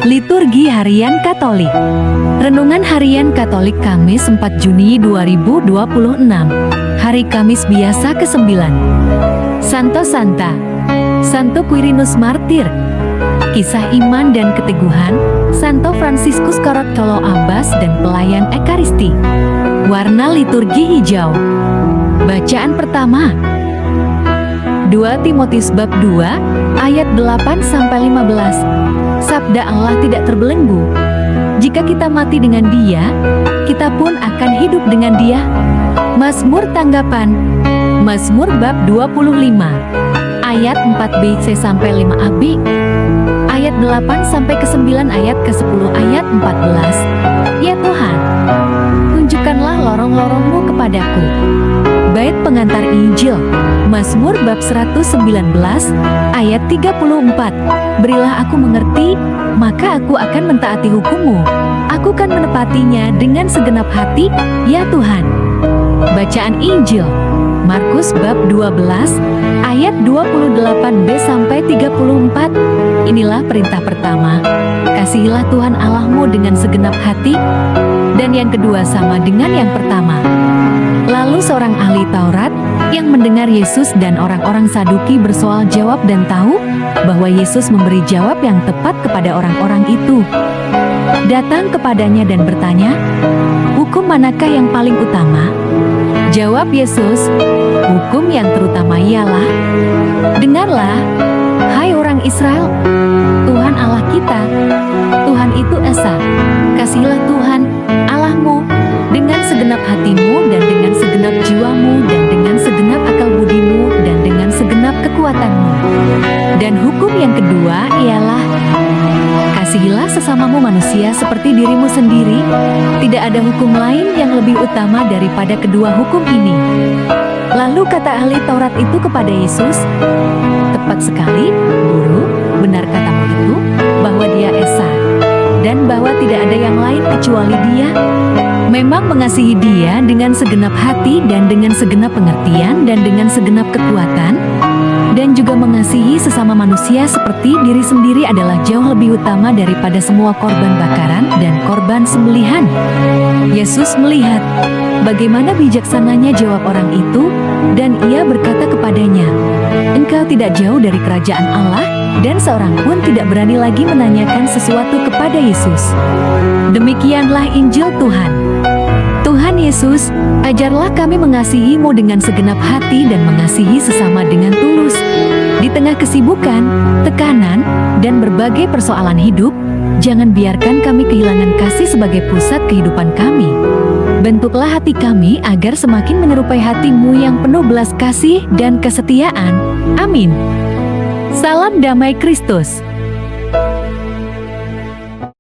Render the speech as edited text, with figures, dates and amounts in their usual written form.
Liturgi Harian Katolik. Renungan Harian Katolik Kamis 4 Juni 2026. Hari Kamis biasa ke-9. Santo Santa, Santo Quirinus Martir. Kisah iman dan keteguhan Santo Fransiskus Korotolo Abbas dan pelayan Ekaristi. Warna liturgi hijau. Bacaan pertama, 2 Timotius bab 2 ayat 8-15. Sabda Allah tidak terbelenggu. Jika kita mati dengan Dia, kita pun akan hidup dengan Dia. Mazmur tanggapan. Mazmur bab 25 ayat 4b-5ab, ayat 8-9, ayat ke-10, ayat 14. Ya Tuhan, tunjukkanlah lorong-lorong-Mu kepadaku. Bait pengantar Injil. Mazmur bab 119 ayat 34. Berilah aku mengerti, maka aku akan mentaati hukum-Mu. Aku kan menepatinya dengan segenap hati, ya Tuhan. Bacaan Injil. Markus bab 12 ayat 28b-34. Inilah perintah pertama, kasihilah Tuhan Allahmu dengan segenap hati, dan yang kedua sama dengan yang pertama. Lalu seorang ahli Taurat yang mendengar Yesus dan orang-orang Saduki bersoal jawab dan tahu bahwa Yesus memberi jawab yang tepat kepada orang-orang itu, datang kepadanya dan bertanya, "Hukum manakah yang paling utama?" Jawab Yesus, "Hukum yang terutama ialah, dengarlah, hai orang Israel, Tuhan Allah kita, Tuhan itu Esa. Kasihilah Tuhan Allahmu dengan segenap hatimu dan dengan segenap jiwamu dan dengan segenap akal budimu dan dengan segenap kekuatanmu. Dan hukum yang kedua ialah, kasihilah sesamamu manusia seperti dirimu sendiri. Tidak ada hukum lain yang lebih utama daripada kedua hukum ini." Lalu kata ahli Taurat itu kepada Yesus, "Tepat sekali, Guru, benar katamu itu, bahwa Dia Esa, dan bahwa tidak ada yang lain kecuali Dia. Memang mengasihi Dia dengan segenap hati dan dengan segenap pengertian dan dengan segenap kekuatan, dan juga mengasihi sesama manusia seperti diri sendiri adalah jauh lebih utama daripada semua korban bakaran dan korban sembelihan." Yesus melihat bagaimana bijaksananya jawab orang itu, dan Ia berkata kepadanya, "Engkau tidak jauh dari kerajaan Allah," dan seorang pun tidak berani lagi menanyakan sesuatu kepada Yesus. Demikianlah Injil Tuhan. Tuhan Yesus, ajarlah kami mengasihi-Mu dengan segenap hati dan mengasihi sesama dengan tulus. Di tengah kesibukan, tekanan, dan berbagai persoalan hidup, jangan biarkan kami kehilangan kasih sebagai pusat kehidupan kami. Bentuklah hati kami agar semakin menyerupai hati-Mu yang penuh belas kasih dan kesetiaan. Amin. Salam damai Kristus.